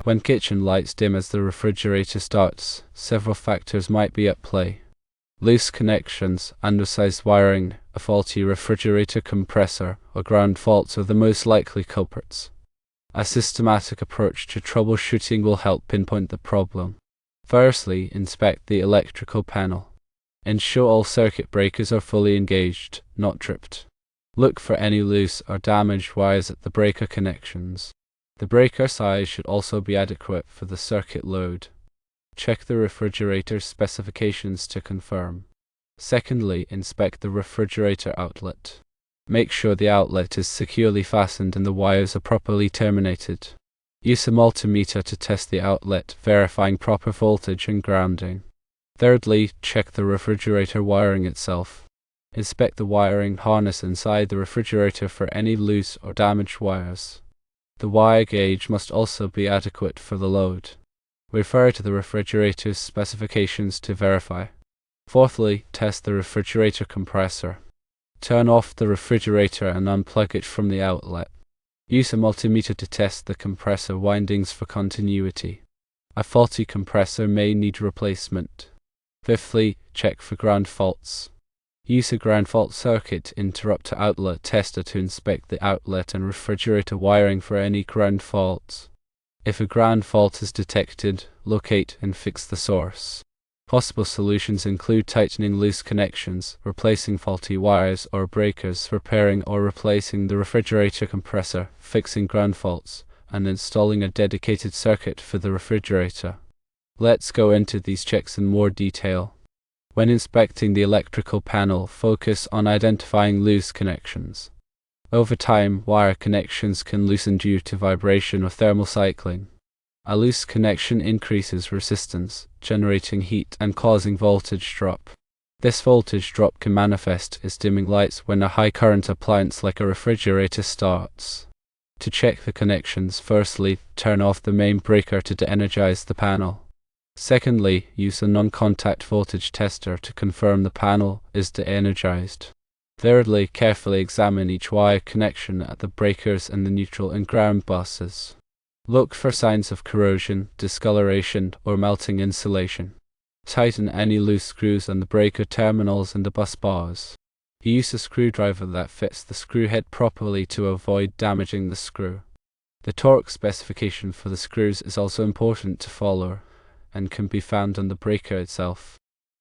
When kitchen lights dim as the refrigerator starts, several factors might be at play. Loose connections, undersized wiring, a faulty refrigerator compressor, or ground faults are the most likely culprits. A systematic approach to troubleshooting will help pinpoint the problem. Firstly, inspect the electrical panel. Ensure all circuit breakers are fully engaged, not tripped. Look for any loose or damaged wires at the breaker connections. The breaker size should also be adequate for the circuit load. Check the refrigerator's specifications to confirm. Secondly, inspect the refrigerator outlet. Make sure the outlet is securely fastened and the wires are properly terminated. Use a multimeter to test the outlet, verifying proper voltage and grounding. Thirdly, check the refrigerator wiring itself. Inspect the wiring harness inside the refrigerator for any loose or damaged wires. The wire gauge must also be adequate for the load. Refer to the refrigerator's specifications to verify. Fourthly, test the refrigerator compressor. Turn off the refrigerator and unplug it from the outlet. Use a multimeter to test the compressor windings for continuity. A faulty compressor may need replacement. Fifthly, check for ground faults. Use a ground fault circuit interrupter outlet tester to inspect the outlet and refrigerator wiring for any ground faults. If a ground fault is detected, locate and fix the source. Possible solutions include tightening loose connections, replacing faulty wires or breakers, repairing or replacing the refrigerator compressor, fixing ground faults, and installing a dedicated circuit for the refrigerator. Let's go into these checks in more detail. When inspecting the electrical panel, focus on identifying loose connections. Over time, wire connections can loosen due to vibration or thermal cycling. A loose connection increases resistance, generating heat and causing voltage drop. This voltage drop can manifest as dimming lights when a high current appliance like a refrigerator starts. To check the connections, firstly, turn off the main breaker to de-energize the panel. Secondly, use a non-contact voltage tester to confirm the panel is de-energized. Thirdly, carefully examine each wire connection at the breakers and the neutral and ground buses. Look for signs of corrosion, discoloration, or melting insulation. Tighten any loose screws on the breaker terminals and the bus bars. Use a screwdriver that fits the screw head properly to avoid damaging the screw. The torque specification for the screws is also important to follow and can be found on the breaker itself.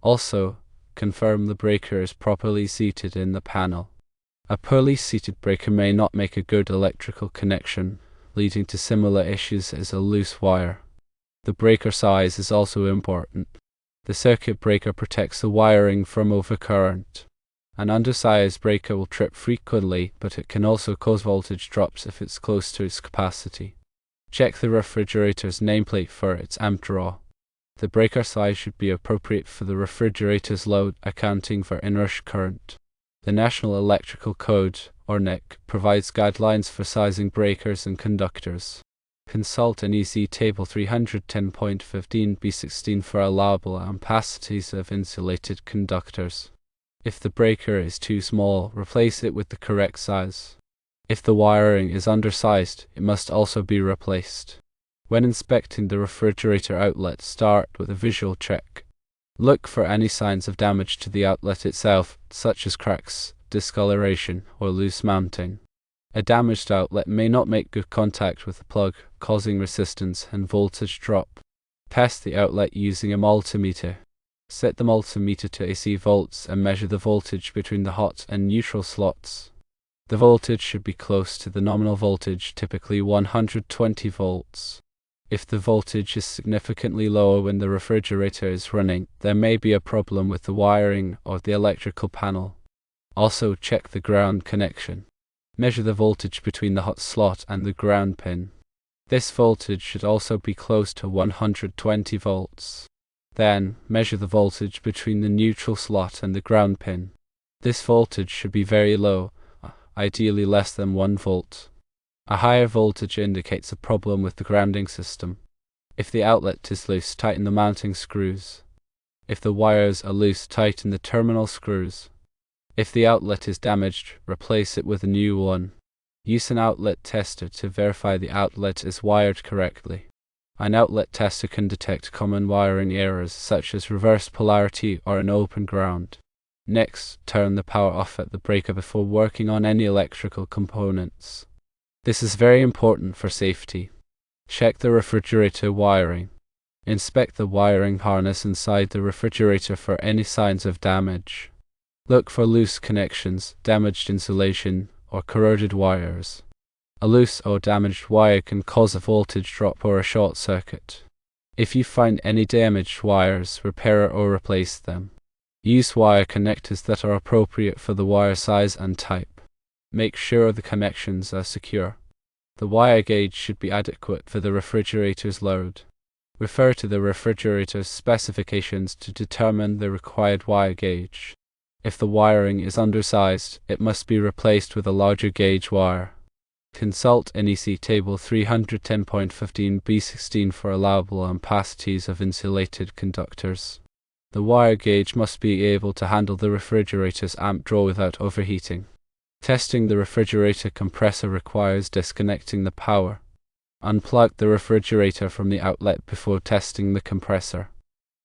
Also, confirm the breaker is properly seated in the panel. A poorly seated breaker may not make a good electrical connection, leading to similar issues as a loose wire. The breaker size is also important. The circuit breaker protects the wiring from overcurrent. An undersized breaker will trip frequently, but it can also cause voltage drops if it's close to its capacity. Check the refrigerator's nameplate for its amp draw. The breaker size should be appropriate for the refrigerator's load, accounting for inrush current. The National Electrical Code, or NEC, provides guidelines for sizing breakers and conductors. Consult NEC Table 310.15b16 for allowable ampacities of insulated conductors. If the breaker is too small, replace it with the correct size. If the wiring is undersized, it must also be replaced. When inspecting the refrigerator outlet, start with a visual check. Look for any signs of damage to the outlet itself, such as cracks, discoloration, or loose mounting. A damaged outlet may not make good contact with the plug, causing resistance and voltage drop. Test the outlet using a multimeter. Set the multimeter to AC volts and measure the voltage between the hot and neutral slots. The voltage should be close to the nominal voltage, typically 120 volts. If the voltage is significantly lower when the refrigerator is running, there may be a problem with the wiring or the electrical panel. Also, check the ground connection. Measure the voltage between the hot slot and the ground pin. This voltage should also be close to 120 volts. Then, measure the voltage between the neutral slot and the ground pin. This voltage should be very low, ideally less than 1 volt. A higher voltage indicates a problem with the grounding system. If the outlet is loose, tighten the mounting screws. If the wires are loose, tighten the terminal screws. If the outlet is damaged, replace it with a new one. Use an outlet tester to verify the outlet is wired correctly. An outlet tester can detect common wiring errors such as reverse polarity or an open ground. Next, turn the power off at the breaker before working on any electrical components. This is very important for safety. Check the refrigerator wiring. Inspect the wiring harness inside the refrigerator for any signs of damage. Look for loose connections, damaged insulation, or corroded wires. A loose or damaged wire can cause a voltage drop or a short circuit. If you find any damaged wires, repair or replace them. Use wire connectors that are appropriate for the wire size and type. Make sure the connections are secure. The wire gauge should be adequate for the refrigerator's load. Refer to the refrigerator's specifications to determine the required wire gauge. If the wiring is undersized, it must be replaced with a larger gauge wire. Consult NEC Table 310.15b16 for allowable ampacities of insulated conductors. The wire gauge must be able to handle the refrigerator's amp draw without overheating. Testing the refrigerator compressor requires disconnecting the power. Unplug the refrigerator from the outlet before testing the compressor.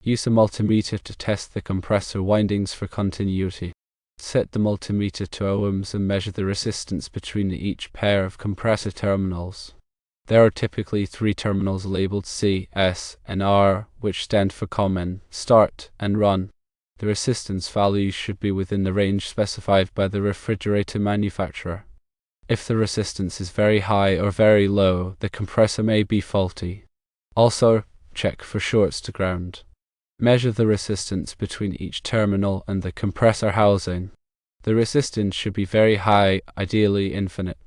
Use a multimeter to test the compressor windings for continuity. Set the multimeter to ohms and measure the resistance between each pair of compressor terminals. There are typically 3 terminals labeled C, S, and R, which stand for common, start, and run. The resistance values should be within the range specified by the refrigerator manufacturer. If the resistance is very high or very low, the compressor may be faulty. Also, check for shorts to ground. Measure the resistance between each terminal and the compressor housing. The resistance should be very high, ideally infinite.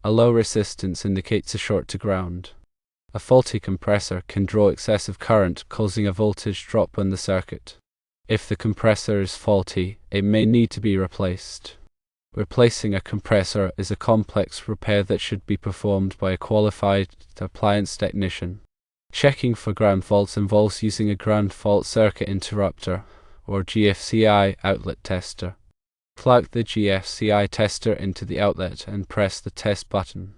A low resistance indicates a short to ground. A faulty compressor can draw excessive current, causing a voltage drop on the circuit. If the compressor is faulty, it may need to be replaced. Replacing a compressor is a complex repair that should be performed by a qualified appliance technician. Checking for ground faults involves using a ground fault circuit interrupter, or GFCI outlet tester. Plug the GFCI tester into the outlet and press the test button.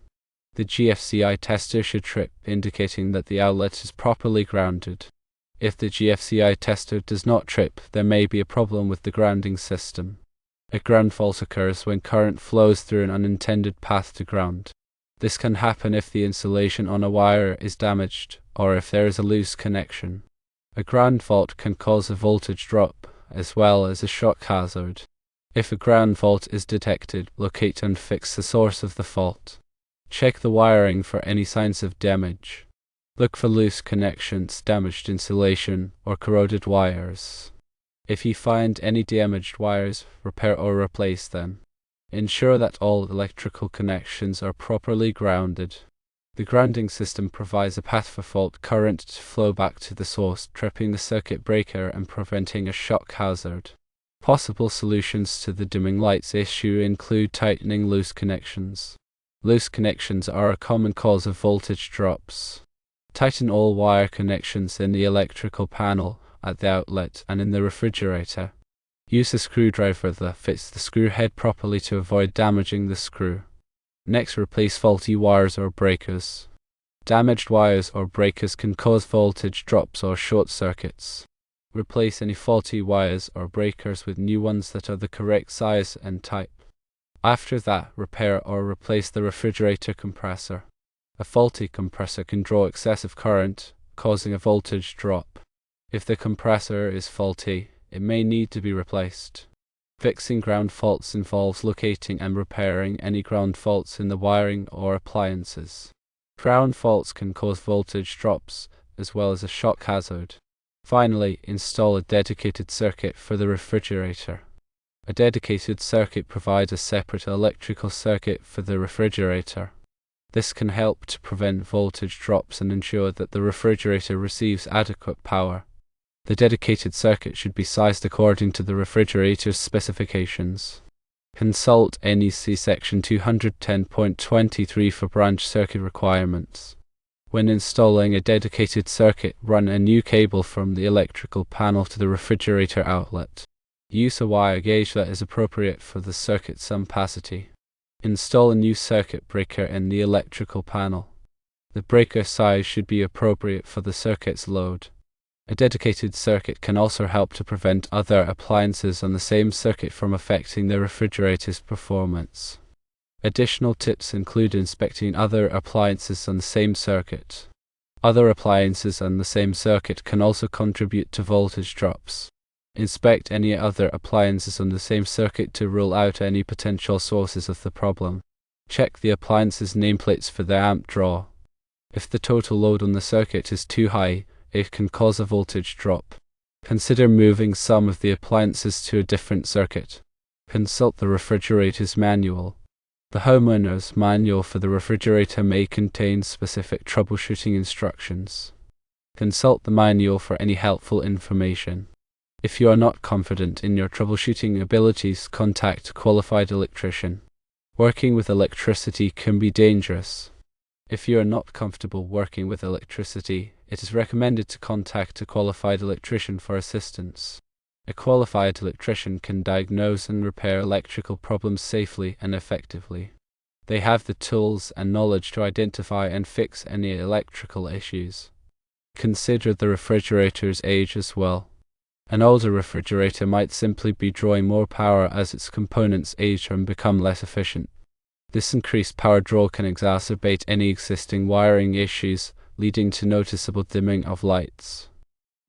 The GFCI tester should trip, indicating that the outlet is properly grounded. If the GFCI tester does not trip, there may be a problem with the grounding system. A ground fault occurs when current flows through an unintended path to ground. This can happen if the insulation on a wire is damaged, or if there is a loose connection. A ground fault can cause a voltage drop, as well as a shock hazard. If a ground fault is detected, locate and fix the source of the fault. Check the wiring for any signs of damage. Look for loose connections, damaged insulation, or corroded wires. If you find any damaged wires, repair or replace them. Ensure that all electrical connections are properly grounded. The grounding system provides a path for fault current to flow back to the source, tripping the circuit breaker and preventing a shock hazard. Possible solutions to the dimming lights issue include tightening loose connections. Loose connections are a common cause of voltage drops. Tighten all wire connections in the electrical panel, at the outlet, and in the refrigerator. Use a screwdriver that fits the screw head properly to avoid damaging the screw. Next, replace faulty wires or breakers. Damaged wires or breakers can cause voltage drops or short circuits. Replace any faulty wires or breakers with new ones that are the correct size and type. After that, repair or replace the refrigerator compressor. A faulty compressor can draw excessive current, causing a voltage drop. If the compressor is faulty, it may need to be replaced. Fixing ground faults involves locating and repairing any ground faults in the wiring or appliances. Ground faults can cause voltage drops, as well as a shock hazard. Finally, install a dedicated circuit for the refrigerator. A dedicated circuit provides a separate electrical circuit for the refrigerator. This can help to prevent voltage drops and ensure that the refrigerator receives adequate power. The dedicated circuit should be sized according to the refrigerator's specifications. Consult NEC Section 210.23 for branch circuit requirements. When installing a dedicated circuit, run a new cable from the electrical panel to the refrigerator outlet. Use a wire gauge that is appropriate for the circuit's ampacity. Install a new circuit breaker in the electrical panel. The breaker size should be appropriate for the circuit's load. A dedicated circuit can also help to prevent other appliances on the same circuit from affecting the refrigerator's performance. Additional tips include inspecting other appliances on the same circuit. Other appliances on the same circuit can also contribute to voltage drops. Inspect any other appliances on the same circuit to rule out any potential sources of the problem. Check the appliance's nameplates for the amp draw. If the total load on the circuit is too high, it can cause a voltage drop. Consider moving some of the appliances to a different circuit. Consult the refrigerator's manual. The homeowner's manual for the refrigerator may contain specific troubleshooting instructions. Consult the manual for any helpful information. If you are not confident in your troubleshooting abilities, contact a qualified electrician. Working with electricity can be dangerous. If you are not comfortable working with electricity, it is recommended to contact a qualified electrician for assistance. A qualified electrician can diagnose and repair electrical problems safely and effectively. They have the tools and knowledge to identify and fix any electrical issues. Consider the refrigerator's age as well. An older refrigerator might simply be drawing more power as its components age and become less efficient. This increased power draw can exacerbate any existing wiring issues, leading to noticeable dimming of lights.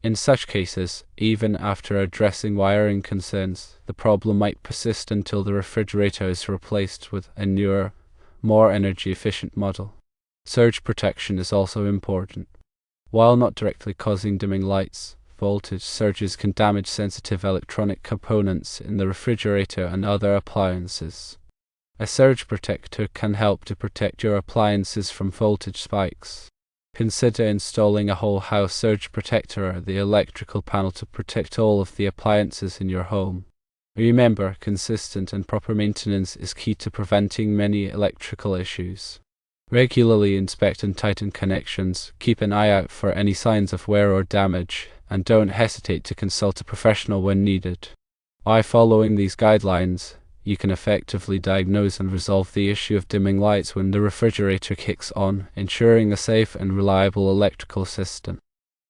In such cases, even after addressing wiring concerns, the problem might persist until the refrigerator is replaced with a newer, more energy-efficient model. Surge protection is also important. While not directly causing dimming lights, voltage surges can damage sensitive electronic components in the refrigerator and other appliances. A surge protector can help to protect your appliances from voltage spikes. Consider installing a whole house surge protector at the electrical panel to protect all of the appliances in your home. Remember, consistent and proper maintenance is key to preventing many electrical issues. Regularly inspect and tighten connections, keep an eye out for any signs of wear or damage, and don't hesitate to consult a professional when needed. By following these guidelines, you can effectively diagnose and resolve the issue of dimming lights when the refrigerator kicks on, ensuring a safe and reliable electrical system.